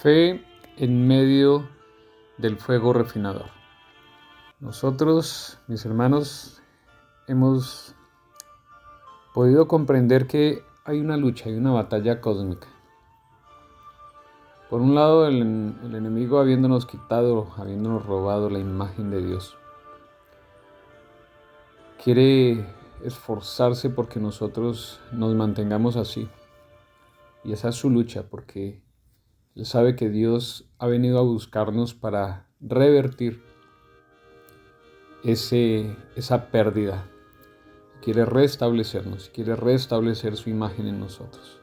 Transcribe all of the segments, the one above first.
Fe en medio del fuego refinador. Nosotros, mis hermanos, hemos podido comprender que hay una lucha, hay una batalla cósmica. Por un lado, el enemigo habiéndonos quitado, habiéndonos robado la imagen de Dios, quiere esforzarse porque nosotros nos mantengamos así. Y esa es su lucha, porque él sabe que Dios ha venido a buscarnos para revertir esa pérdida. Quiere restablecernos, quiere restablecer su imagen en nosotros.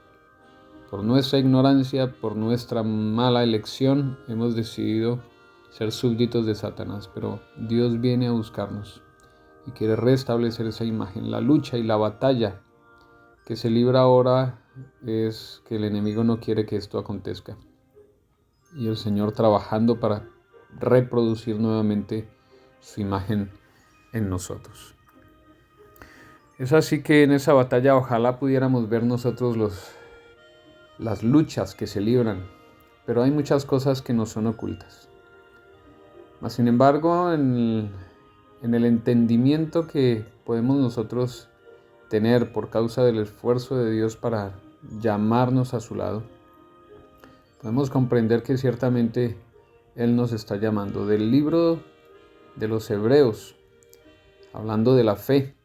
Por nuestra ignorancia, por nuestra mala elección, hemos decidido ser súbditos de Satanás, pero Dios viene a buscarnos y quiere restablecer esa imagen. La lucha y la batalla que se libra ahora es que el enemigo no quiere que esto acontezca. Y el Señor trabajando para reproducir nuevamente su imagen en nosotros. Es así que en esa batalla ojalá pudiéramos ver nosotros las luchas que se libran, pero hay muchas cosas que nos son ocultas. Mas sin embargo, en el entendimiento que podemos nosotros tener por causa del esfuerzo de Dios para llamarnos a su lado, podemos comprender que ciertamente Él nos está llamando. Del libro de los Hebreos, hablando de la fe,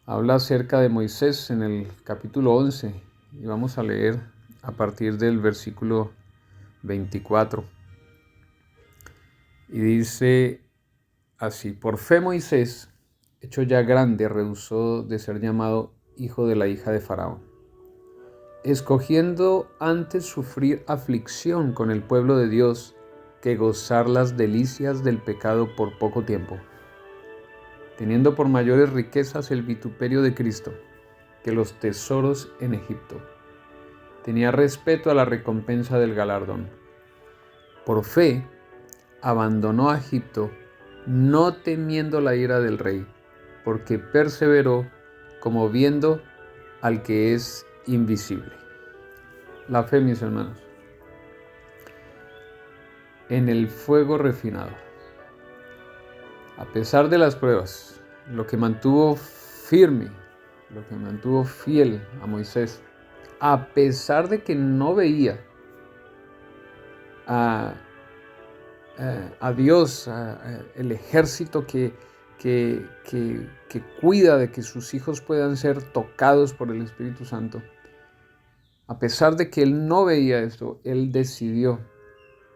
habla acerca de Moisés en el capítulo 11 y vamos a leer a partir del versículo 24. Y dice así: por fe Moisés, hecho ya grande, rehusó de ser llamado hijo de la hija de Faraón, escogiendo antes sufrir aflicción con el pueblo de Dios que gozar las delicias del pecado por poco tiempo, teniendo por mayores riquezas el vituperio de Cristo que los tesoros en Egipto. Tenía respeto a la recompensa del galardón. Por fe abandonó a Egipto, no temiendo la ira del rey, porque perseveró como viendo al que es invisible. La fe, mis hermanos, en el fuego refinado. A pesar de las pruebas, lo que mantuvo firme, lo que mantuvo fiel a Moisés, a pesar de que no veía a Dios, el ejército que cuida de que sus hijos puedan ser tocados por el Espíritu Santo, a pesar de que él no veía esto, él decidió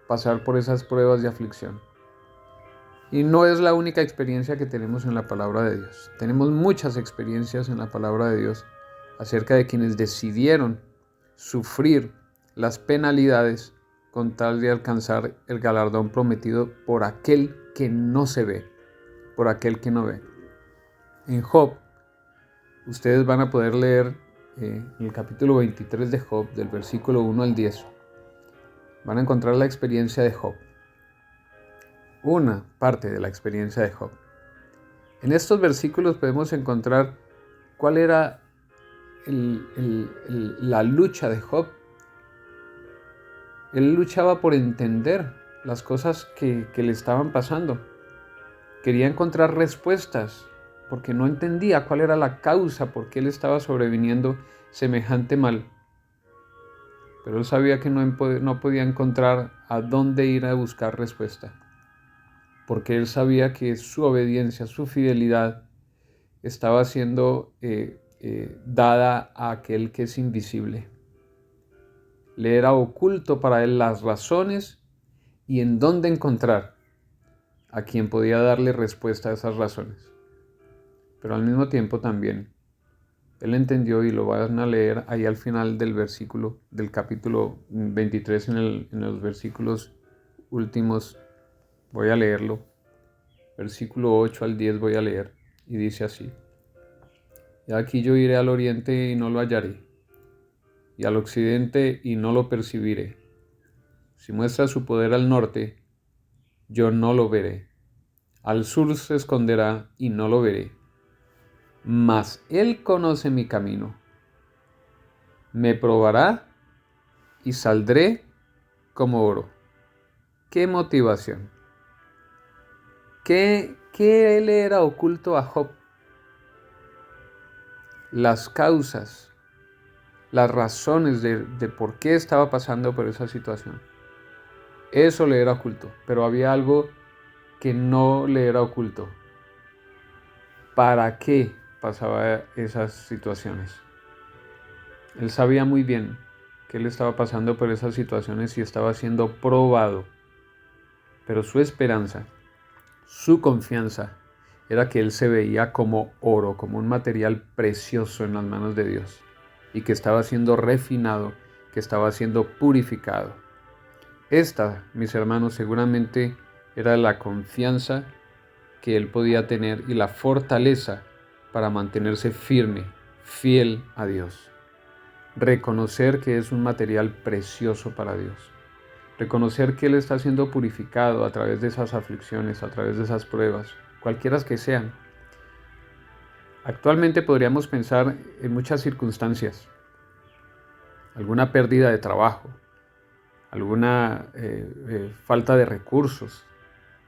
pasar por esas pruebas de aflicción. Y no es la única experiencia que tenemos en la palabra de Dios. Tenemos muchas experiencias en la palabra de Dios acerca de quienes decidieron sufrir las penalidades con tal de alcanzar el galardón prometido por aquel que no se ve, por aquel que no ve. En Job, ustedes van a poder leer en el capítulo 23 de Job, del versículo 1 al 10, van a encontrar la experiencia de Job. Una parte de la experiencia de Job. En estos versículos podemos encontrar cuál era la lucha de Job. Él luchaba por entender las cosas que le estaban pasando. Quería encontrar respuestas porque no entendía cuál era la causa por qué él estaba sobreviniendo semejante mal. Pero él sabía que no podía encontrar a dónde ir a buscar respuesta, porque él sabía que su obediencia, su fidelidad estaba siendo dada a aquel que es invisible. Le era oculto para él las razones y en dónde encontrar a quien podía darle respuesta a esas razones. Pero al mismo tiempo también él entendió, y lo van a leer ahí al final del versículo del capítulo 23, en los versículos últimos. Voy a leerlo. Versículo 8 al 10 voy a leer, y dice así: y aquí yo iré al oriente y no lo hallaré, y al occidente y no lo percibiré. Si muestra su poder al norte, yo no lo veré. Al sur se esconderá y no lo veré. Mas él conoce mi camino. Me probará y saldré como oro. ¿Qué motivación? ¿Qué le era oculto a Job? Las causas, las razones de por qué estaba pasando por esa situación. Eso le era oculto, pero había algo que no le era oculto. ¿Para qué pasaba esas situaciones? Él sabía muy bien que él estaba pasando por esas situaciones y estaba siendo probado, pero su esperanza, su confianza, era que él se veía como oro, como un material precioso en las manos de Dios, y que estaba siendo refinado, que estaba siendo purificado. Esta, mis hermanos, seguramente era la confianza que él podía tener y la fortaleza para mantenerse firme, fiel a Dios. Reconocer que es un material precioso para Dios. Reconocer que Él está siendo purificado a través de esas aflicciones, a través de esas pruebas, cualquiera que sean. Actualmente podríamos pensar en muchas circunstancias. Alguna pérdida de trabajo, alguna falta de recursos,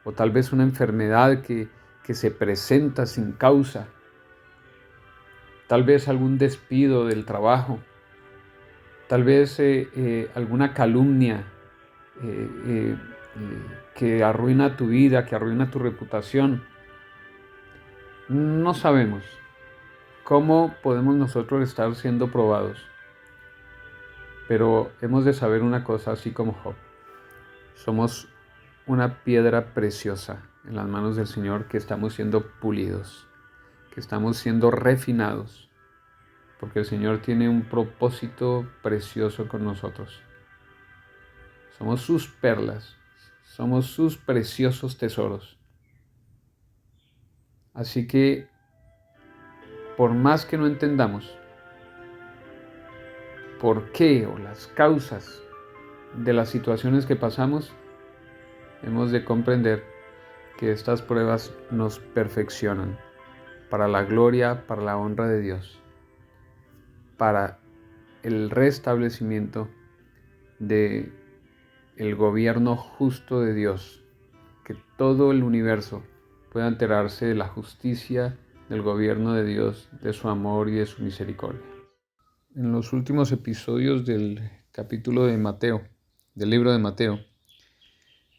o tal vez una enfermedad que se presenta sin causa, tal vez algún despido del trabajo, tal vez alguna calumnia que arruina tu vida, que arruina tu reputación. No sabemos cómo podemos nosotros estar siendo probados, pero hemos de saber una cosa, así como Job. Somos una piedra preciosa en las manos del Señor, que estamos siendo pulidos, que estamos siendo refinados, porque el Señor tiene un propósito precioso con nosotros. Somos sus perlas, somos sus preciosos tesoros. Así que, por más que no entendamos por qué o las causas de las situaciones que pasamos, hemos de comprender que estas pruebas nos perfeccionan para la gloria, para la honra de Dios, para el restablecimiento de el gobierno justo de Dios, que todo el universo pueda enterarse de la justicia del gobierno de Dios, de su amor y de su misericordia. En los últimos episodios del capítulo de Mateo, del libro de Mateo,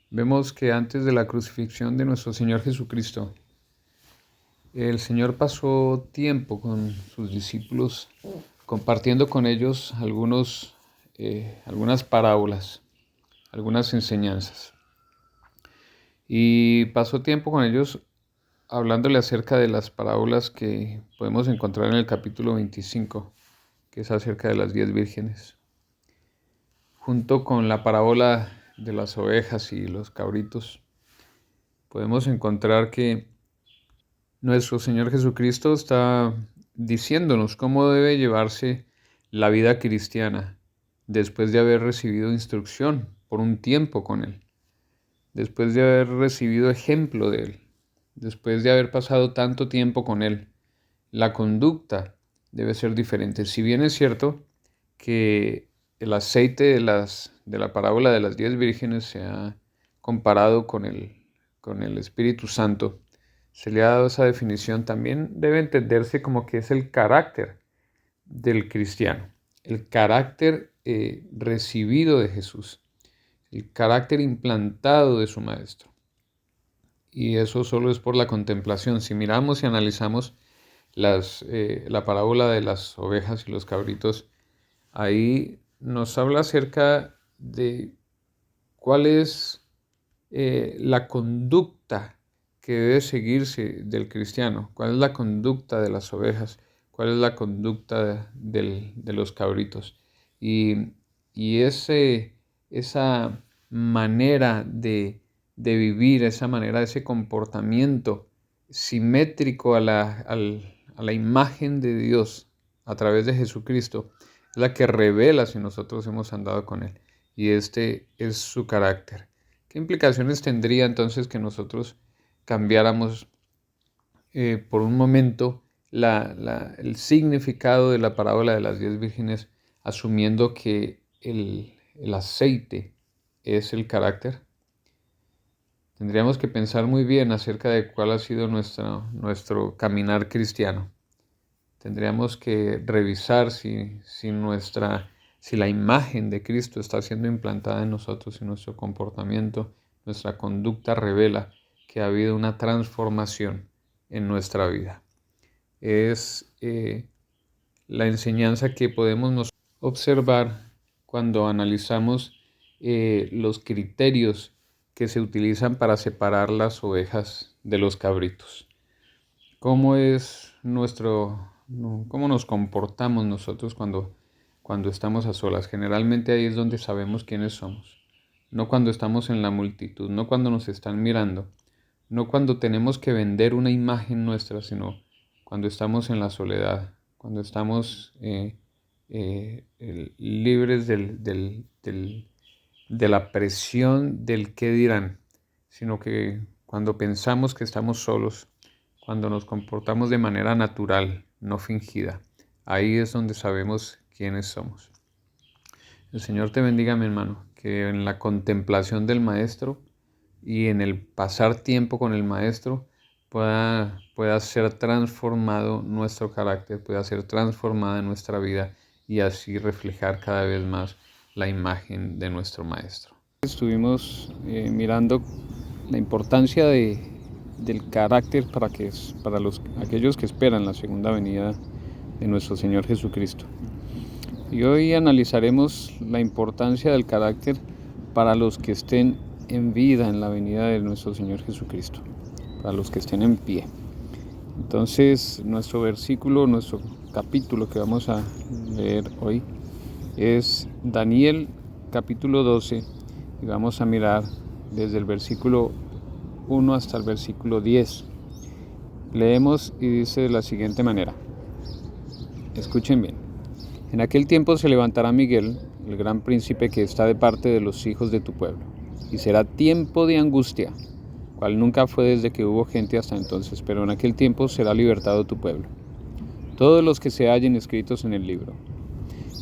vemos que antes de la crucifixión de nuestro Señor Jesucristo, el Señor pasó tiempo con sus discípulos, compartiendo con ellos algunas parábolas, algunas enseñanzas. Y pasó tiempo con ellos hablándole acerca de las parábolas que podemos encontrar en el capítulo 25, que es acerca de las 10 vírgenes. Junto con la parábola de las ovejas y los cabritos, podemos encontrar que nuestro Señor Jesucristo está diciéndonos cómo debe llevarse la vida cristiana después de haber recibido instrucción por un tiempo con Él, después de haber recibido ejemplo de Él, después de haber pasado tanto tiempo con Él. La conducta debe ser diferente. Si bien es cierto que el aceite de la parábola de las 10 vírgenes se ha comparado con el Espíritu Santo, se le ha dado esa definición, también debe entenderse como que es el carácter del cristiano, el carácter recibido de Jesús, el carácter implantado de su Maestro. Y eso solo es por la contemplación. Si miramos y analizamos la parábola de las ovejas y los cabritos, ahí nos habla acerca de cuál es la conducta que debe seguirse del cristiano, cuál es la conducta de las ovejas, cuál es la conducta de los cabritos. Y esa manera de vivir, esa manera, ese comportamiento simétrico a la imagen de Dios a través de Jesucristo, es la que revela si nosotros hemos andado con Él. Y este es su carácter. ¿Qué implicaciones tendría entonces que nosotros cambiáramos por un momento el significado de la parábola de las 10 vírgenes, asumiendo que el aceite es el carácter, tendríamos que pensar muy bien acerca de cuál ha sido nuestro caminar cristiano. Tendríamos que revisar si la imagen de Cristo está siendo implantada en nosotros, si nuestro comportamiento, nuestra conducta revela que ha habido una transformación en nuestra vida. Es la enseñanza que podemos observar cuando analizamos los criterios que se utilizan para separar las ovejas de los cabritos. ¿Cómo nos comportamos nosotros cuando estamos a solas? Generalmente ahí es donde sabemos quiénes somos. No cuando estamos en la multitud, no cuando nos están mirando, no cuando tenemos que vender una imagen nuestra, sino cuando estamos en la soledad, cuando estamos libres de la presión del qué dirán, sino que cuando pensamos que estamos solos, cuando nos comportamos de manera natural, no fingida, ahí es donde sabemos quiénes somos. El Señor te bendiga, mi hermano, que en la contemplación del Maestro y en el pasar tiempo con el Maestro pueda ser transformado nuestro carácter, pueda ser transformada nuestra vida y así reflejar cada vez más la imagen de nuestro Maestro. Estuvimos mirando la importancia del carácter para aquellos que esperan la segunda venida de nuestro Señor Jesucristo. Y hoy analizaremos la importancia del carácter para los que estén en vida en la venida de nuestro Señor Jesucristo, para los que estén en pie. Entonces, nuestro capítulo que vamos a leer hoy es Daniel capítulo 12 y vamos a mirar desde el versículo 1 hasta el versículo 10. Leemos y dice de la siguiente manera. Escuchen bien. En aquel tiempo se levantará Miguel, el gran príncipe que está de parte de los hijos de tu pueblo, y será tiempo de angustia, cual nunca fue desde que hubo gente hasta entonces, pero en aquel tiempo será libertado tu pueblo, todos los que se hallen escritos en el libro.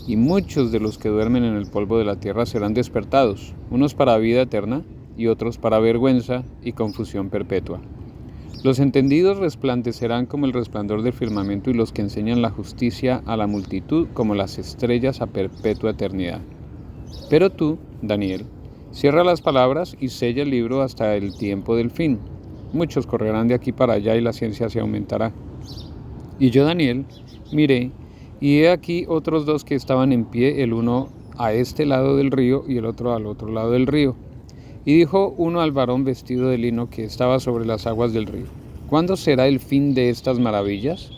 Y muchos de los que duermen en el polvo de la tierra serán despertados, unos para vida eterna y otros para vergüenza y confusión perpetua. Los entendidos resplandecerán como el resplandor del firmamento y los que enseñan la justicia a la multitud como las estrellas a perpetua eternidad. Pero tú, Daniel, cierra las palabras y sella el libro hasta el tiempo del fin. Muchos correrán de aquí para allá y la ciencia se aumentará. Y yo, Daniel, miré, y he aquí otros dos que estaban en pie, el uno a este lado del río y el otro al otro lado del río. Y dijo uno al varón vestido de lino que estaba sobre las aguas del río: ¿Cuándo será el fin de estas maravillas?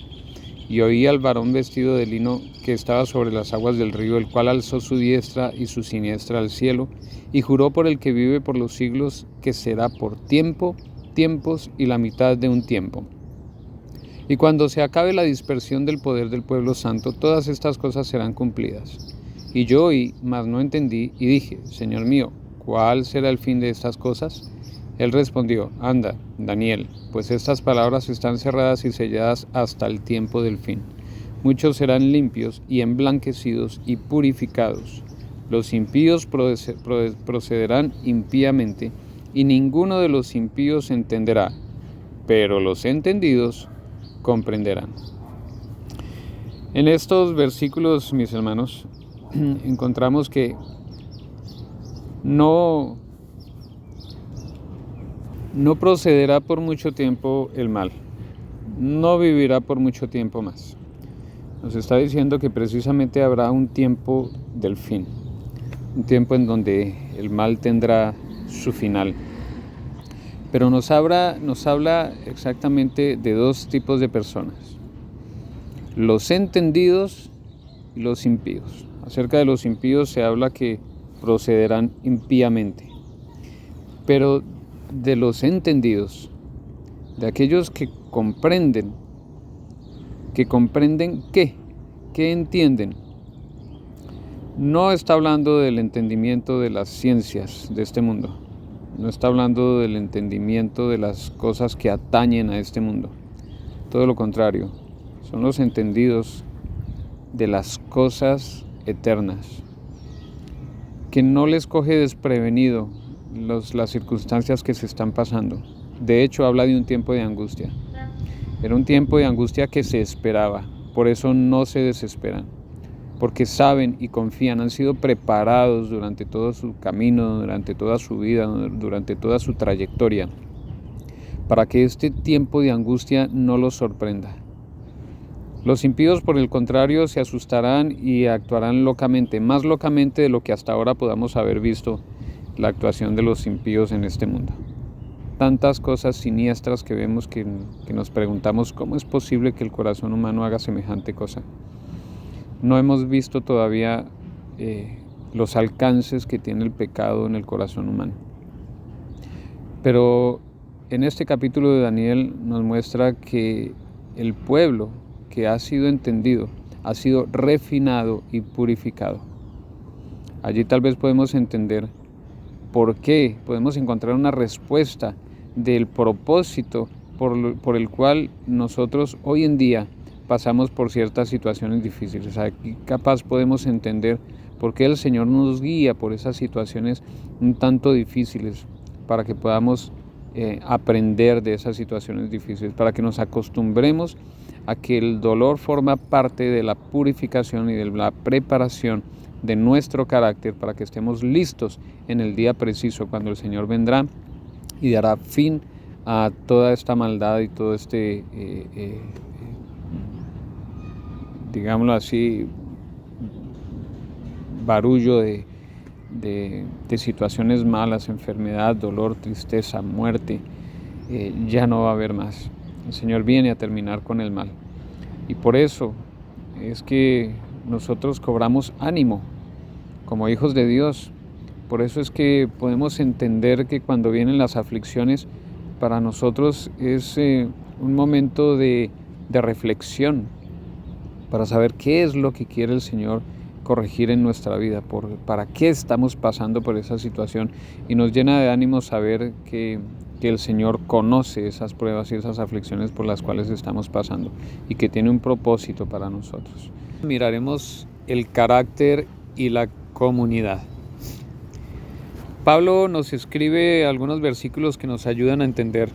Y oí al varón vestido de lino que estaba sobre las aguas del río, el cual alzó su diestra y su siniestra al cielo, y juró por el que vive por los siglos que será por tiempos y la mitad de un tiempo. Y cuando se acabe la dispersión del poder del pueblo santo, todas estas cosas serán cumplidas. Y yo oí, mas no entendí, y dije: Señor mío, ¿cuál será el fin de estas cosas? Él respondió: Anda, Daniel, pues estas palabras están cerradas y selladas hasta el tiempo del fin. Muchos serán limpios y emblanquecidos y purificados. Los impíos procederán impíamente, y ninguno de los impíos entenderá, pero los entendidos comprenderán. En estos versículos, mis hermanos, encontramos que no procederá por mucho tiempo el mal, no vivirá por mucho tiempo más. Nos está diciendo que precisamente habrá un tiempo del fin, un tiempo en donde el mal tendrá su final. Pero nos habla exactamente de dos tipos de personas: los entendidos y los impíos. Acerca de los impíos se habla que procederán impíamente, pero de los entendidos, de aquellos que comprenden ¿qué entienden? No está hablando del entendimiento de las ciencias de este mundo, no está hablando del entendimiento de las cosas que atañen a este mundo, todo lo contrario, son los entendidos de las cosas eternas. que no les coge desprevenido las circunstancias que se están pasando. De hecho, habla de un tiempo de angustia. Era un tiempo de angustia que se esperaba, por eso no se desesperan, porque saben y confían, han sido preparados durante todo su camino, durante toda su vida, durante toda su trayectoria, para que este tiempo de angustia no los sorprenda. Los impíos, por el contrario, se asustarán y actuarán locamente, más locamente de lo que hasta ahora podamos haber visto la actuación de los impíos en este mundo. Tantas cosas siniestras que vemos que nos preguntamos cómo es posible que el corazón humano haga semejante cosa. No hemos visto todavía los alcances que tiene el pecado en el corazón humano. Pero en este capítulo de Daniel nos muestra que el pueblo que ha sido entendido, ha sido refinado y purificado. Allí tal vez podemos entender por qué, podemos encontrar una respuesta del propósito por el cual nosotros hoy en día pasamos por ciertas situaciones difíciles. Aquí capaz podemos entender por qué el Señor nos guía por esas situaciones un tanto difíciles, para que podamos aprender de esas situaciones difíciles, para que nos acostumbremos a que el dolor forma parte de la purificación y de la preparación de nuestro carácter, para que estemos listos en el día preciso cuando el Señor vendrá y dará fin a toda esta maldad y todo este, digámoslo así, barullo de situaciones malas, enfermedad, dolor, tristeza, muerte. Ya no va a haber más. El Señor viene a terminar con el mal. Y por eso es que nosotros cobramos ánimo como hijos de Dios. Por eso es que podemos entender que cuando vienen las aflicciones, para nosotros es un momento de reflexión, para saber qué es lo que quiere el Señor corregir en nuestra vida, para qué estamos pasando por esa situación, y nos llena de ánimo saber que el Señor conoce esas pruebas y esas aflicciones por las cuales estamos pasando y que tiene un propósito para nosotros. Miraremos el carácter y la comunidad. Pablo nos escribe algunos versículos que nos ayudan a entender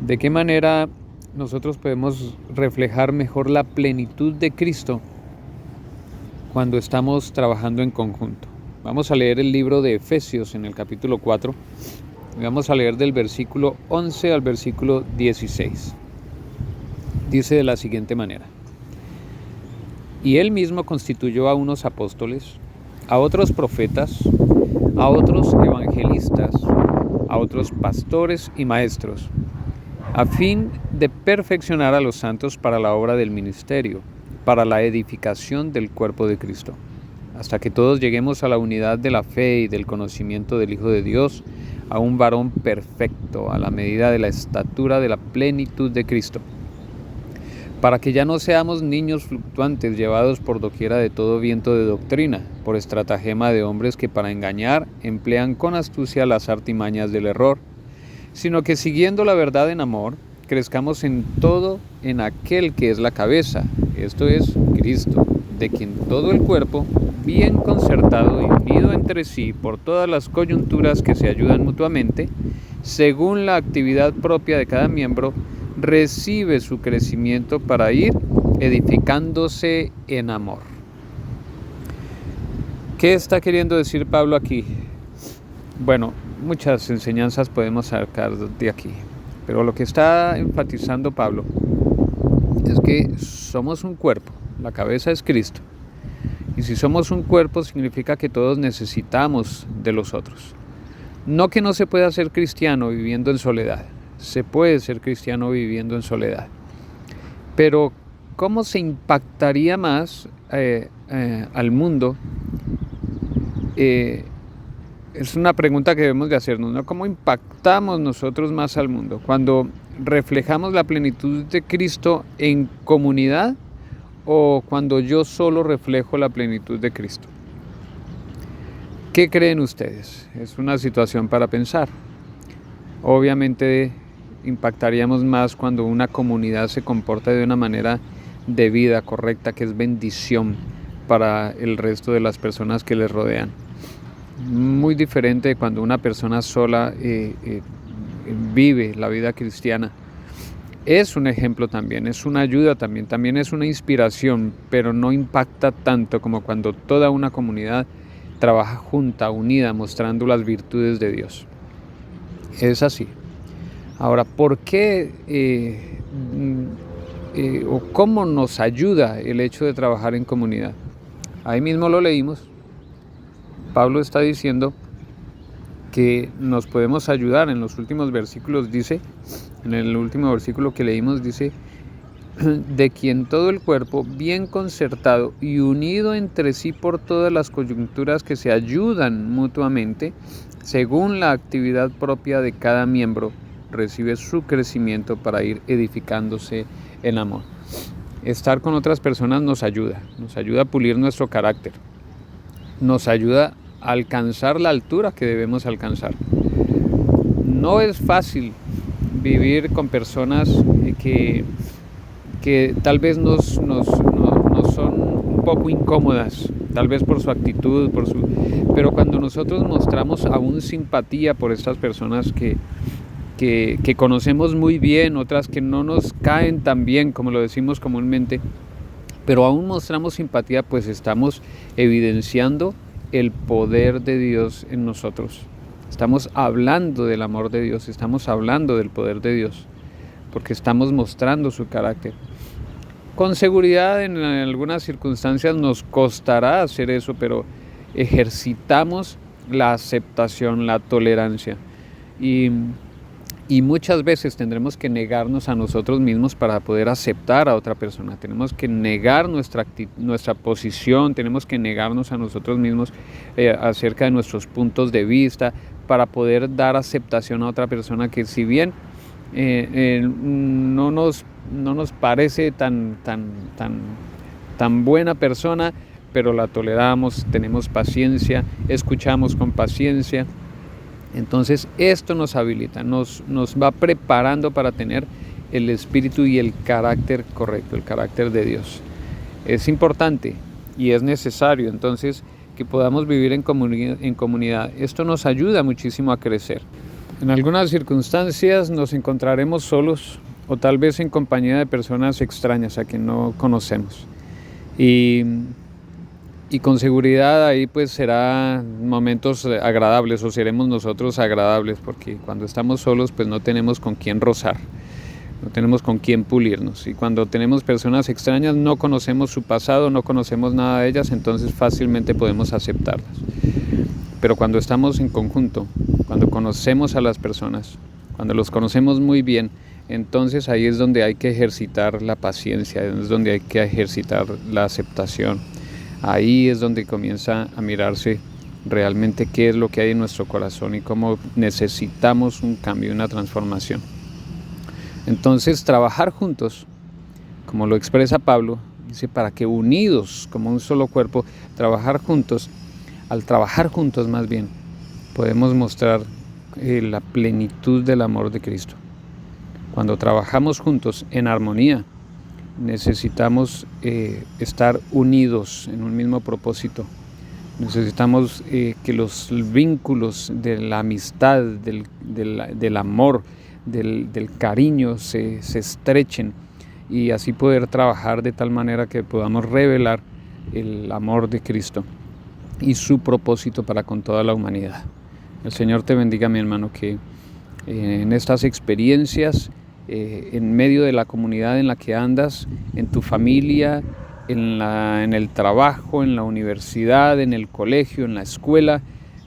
de qué manera nosotros podemos reflejar mejor la plenitud de Cristo cuando estamos trabajando en conjunto. Vamos a leer el libro de Efesios en el capítulo 4 y vamos a leer del versículo 11 al versículo 16. Dice de la siguiente manera: y él mismo constituyó a unos apóstoles, a otros profetas, a otros evangelistas, a otros pastores y maestros, a fin de perfeccionar a los santos para la obra del ministerio, para la edificación del cuerpo de Cristo, hasta que todos lleguemos a la unidad de la fe y del conocimiento del Hijo de Dios, a un varón perfecto, a la medida de la estatura de la plenitud de Cristo, para que ya no seamos niños fluctuantes, llevados por doquiera de todo viento de doctrina, por estratagema de hombres que para engañar emplean con astucia las artimañas del error, sino que siguiendo la verdad en amor, crezcamos en todo en aquel que es la cabeza, esto es Cristo, de quien todo el cuerpo, bien concertado y unido entre sí por todas las coyunturas que se ayudan mutuamente, según la actividad propia de cada miembro, recibe su crecimiento para ir edificándose en amor. ¿Qué está queriendo decir Pablo aquí? Bueno, muchas enseñanzas podemos sacar de aquí, pero lo que está enfatizando Pablo es que somos un cuerpo, la cabeza es Cristo, y si somos un cuerpo significa que todos necesitamos de los otros. No que no se pueda ser cristiano viviendo en soledad, se puede ser cristiano viviendo en soledad, pero ¿cómo se impactaría más al mundo? Es una pregunta que debemos de hacernos, ¿no? ¿Cómo impactamos nosotros más al mundo? Cuando reflejamos la plenitud de Cristo en comunidad, o cuando yo solo reflejo la plenitud de Cristo. ¿Qué creen ustedes? Es una situación para pensar. Obviamente impactaríamos más cuando una comunidad se comporta de una manera debida, correcta, que es bendición para el resto de las personas que les rodean. Muy diferente de cuando una persona sola vive la vida cristiana. Es un ejemplo también, es una ayuda también es una inspiración, pero no impacta tanto como cuando toda una comunidad trabaja junta, unida, mostrando las virtudes de Dios. Es así. Ahora, ¿por qué o cómo nos ayuda el hecho de trabajar en comunidad? Ahí mismo lo leímos. Pablo está diciendo que nos podemos ayudar. En los últimos versículos dice, en el último versículo que leímos dice, de quien todo el cuerpo, bien concertado y unido entre sí por todas las coyunturas que se ayudan mutuamente, según la actividad propia de cada miembro, recibe su crecimiento para ir edificándose en amor. Estar con otras personas nos ayuda a pulir nuestro carácter, nos ayuda a alcanzar la altura que debemos alcanzar. No es fácil vivir con personas que tal vez nos son un poco incómodas, tal vez por su actitud, pero cuando nosotros mostramos aún simpatía por estas personas que conocemos muy bien, otras que no nos caen tan bien como lo decimos comúnmente, pero aún mostramos simpatía, pues estamos evidenciando el poder de Dios en nosotros. Estamos hablando del amor de Dios, estamos hablando del poder de Dios, porque estamos mostrando su carácter. Con seguridad en algunas circunstancias nos costará hacer eso, pero ejercitamos la aceptación, la tolerancia. Y muchas veces tendremos que negarnos a nosotros mismos para poder aceptar a otra persona. Tenemos que negar nuestra posición, tenemos que negarnos a nosotros mismos acerca de nuestros puntos de vista para poder dar aceptación a otra persona que, si bien no nos parece tan buena persona, pero la toleramos, tenemos paciencia, escuchamos con paciencia. Entonces esto nos habilita, nos va preparando para tener el espíritu y el carácter correcto, el carácter de Dios. Es importante y es necesario entonces que podamos vivir en comunidad. Esto nos ayuda muchísimo a crecer. En algunas circunstancias nos encontraremos solos o tal vez en compañía de personas extrañas a quien no conocemos. Y con seguridad ahí pues será momentos agradables, o seremos nosotros agradables, porque cuando estamos solos pues no tenemos con quién rozar, no tenemos con quién pulirnos. Y cuando tenemos personas extrañas, no conocemos su pasado, no conocemos nada de ellas, entonces fácilmente podemos aceptarlas. Pero cuando estamos en conjunto, cuando conocemos a las personas, cuando los conocemos muy bien, entonces ahí es donde hay que ejercitar la paciencia, es donde hay que ejercitar la aceptación. Ahí es donde comienza a mirarse realmente qué es lo que hay en nuestro corazón y cómo necesitamos un cambio, una transformación. Entonces, trabajar juntos, como lo expresa Pablo, dice, para que unidos como un solo cuerpo, trabajar juntos, al trabajar juntos más bien, podemos mostrar la plenitud del amor de Cristo. Cuando trabajamos juntos en armonía, necesitamos estar unidos en un mismo propósito. Necesitamos que los vínculos de la amistad, del amor, del cariño se estrechen, y así poder trabajar de tal manera que podamos revelar el amor de Cristo y su propósito para con toda la humanidad. El Señor te bendiga, mi hermano, que en estas experiencias, en medio de la comunidad en la que andas, en tu familia, en el trabajo, en la universidad, en el colegio, en la escuela,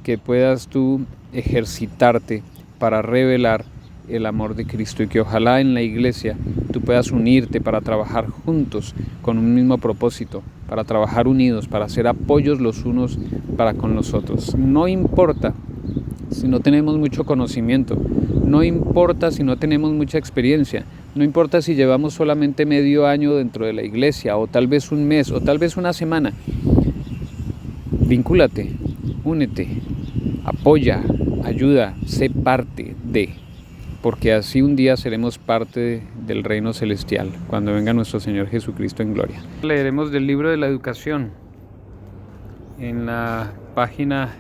que puedas tú ejercitarte para revelar el amor de Cristo, y que ojalá en la iglesia tú puedas unirte para trabajar juntos con un mismo propósito, para trabajar unidos, para hacer apoyos los unos para con los otros. No importa si no tenemos mucho conocimiento, no importa si no tenemos mucha experiencia, no importa si llevamos solamente medio año dentro de la iglesia, o tal vez un mes, o tal vez una semana. Vincúlate, únete, apoya, ayuda, sé parte de, porque así un día seremos parte del reino celestial, cuando venga nuestro Señor Jesucristo en gloria. Leeremos del libro de la educación, En la página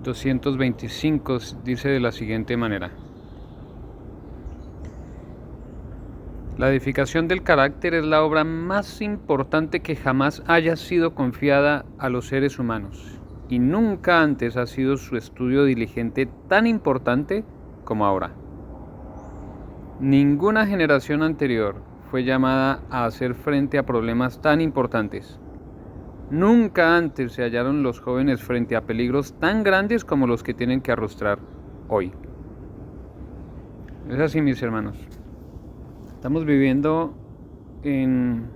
225 dice de la siguiente manera: la edificación del carácter es la obra más importante que jamás haya sido confiada a los seres humanos, y nunca antes ha sido su estudio diligente tan importante como ahora. Ninguna generación anterior fue llamada a hacer frente a problemas tan importantes. Nunca antes se hallaron los jóvenes frente a peligros tan grandes como los que tienen que arrostrar hoy. Es así, mis hermanos. Estamos viviendo en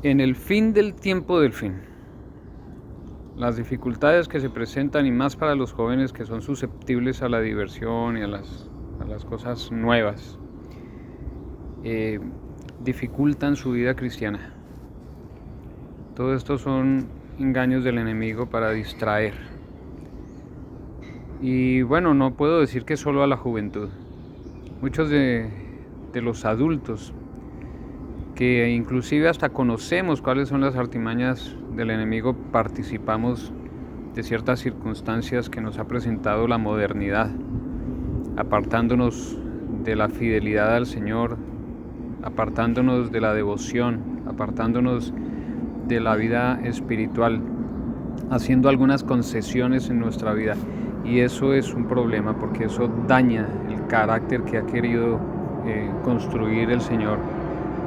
el fin del tiempo del fin. Las dificultades que se presentan, y más para los jóvenes que son susceptibles a la diversión y a las cosas nuevas, dificultan su vida cristiana. Todo esto son engaños del enemigo para distraer. Y bueno, no puedo decir que solo a la juventud. Muchos de los adultos, que inclusive hasta conocemos cuáles son las artimañas del enemigo, participamos de ciertas circunstancias que nos ha presentado la modernidad, apartándonos de la fidelidad al Señor, apartándonos de la devoción, apartándonos de la vida espiritual, haciendo algunas concesiones en nuestra vida, y eso es un problema porque eso daña el carácter que ha querido construir el Señor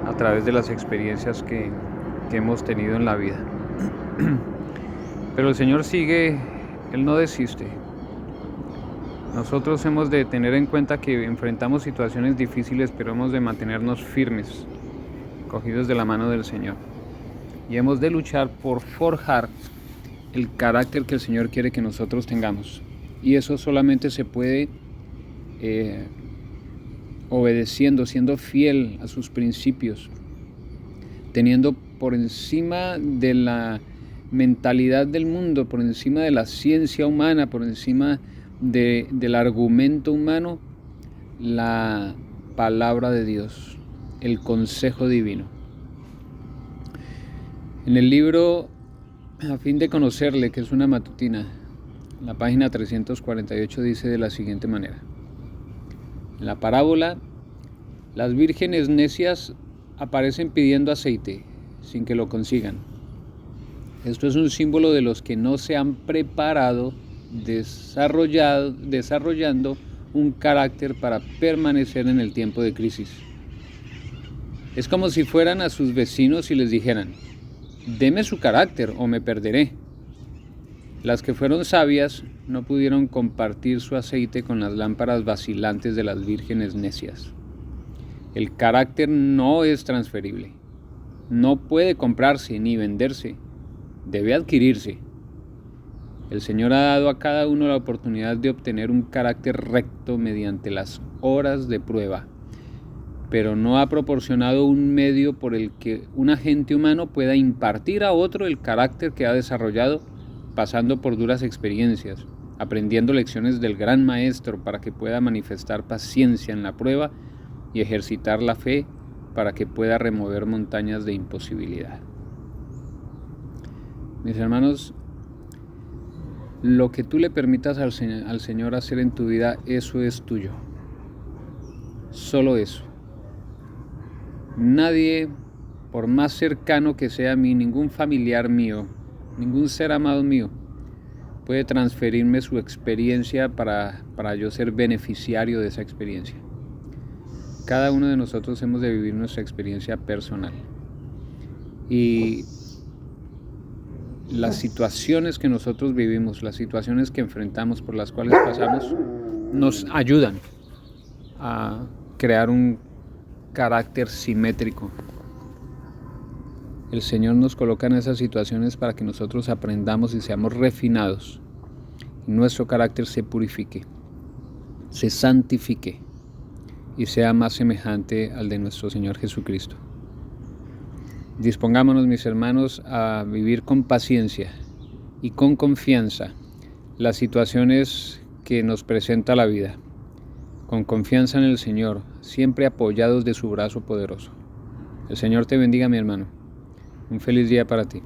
a través de las experiencias que hemos tenido en la vida. Pero el Señor sigue, Él no desiste. Nosotros hemos de tener en cuenta que enfrentamos situaciones difíciles, pero hemos de mantenernos firmes, cogidos de la mano del Señor. Y hemos de luchar por forjar el carácter que el Señor quiere que nosotros tengamos. Y eso solamente se puede obedeciendo, siendo fiel a sus principios, teniendo por encima de la mentalidad del mundo, por encima de la ciencia humana, por encima del argumento humano, la palabra de Dios, el consejo divino. En el libro A fin de conocerle, que es una matutina, la página 348 dice de la siguiente manera: en la parábola, las vírgenes necias aparecen pidiendo aceite sin que lo consigan. Esto es un símbolo de los que no se han preparado, desarrollando un carácter para permanecer en el tiempo de crisis. Es como si fueran a sus vecinos y les dijeran: deme su carácter o me perderé. Las que fueron sabias no pudieron compartir su aceite con las lámparas vacilantes de las vírgenes necias. El carácter no es transferible. No puede comprarse ni venderse. Debe adquirirse. El Señor ha dado a cada uno la oportunidad de obtener un carácter recto mediante las horas de prueba, pero no ha proporcionado un medio por el que un agente humano pueda impartir a otro el carácter que ha desarrollado pasando por duras experiencias, aprendiendo lecciones del gran maestro para que pueda manifestar paciencia en la prueba y ejercitar la fe para que pueda remover montañas de imposibilidad. Mis hermanos, lo que tú le permitas al Señor hacer en tu vida, eso es tuyo. Solo eso. Nadie, por más cercano que sea a mí, ningún familiar mío, ningún ser amado mío, puede transferirme su experiencia para yo ser beneficiario de esa experiencia. Cada uno de nosotros hemos de vivir nuestra experiencia personal. Y las situaciones que nosotros vivimos, las situaciones que enfrentamos, por las cuales pasamos, nos ayudan a crear un carácter simétrico. El Señor nos coloca en esas situaciones para que nosotros aprendamos y seamos refinados, y nuestro carácter se purifique, se santifique y sea más semejante al de nuestro Señor Jesucristo. Dispongámonos, mis hermanos, a vivir con paciencia y con confianza las situaciones que nos presenta la vida, con confianza en el Señor, siempre apoyados de su brazo poderoso. El Señor te bendiga, mi hermano. Un feliz día para ti.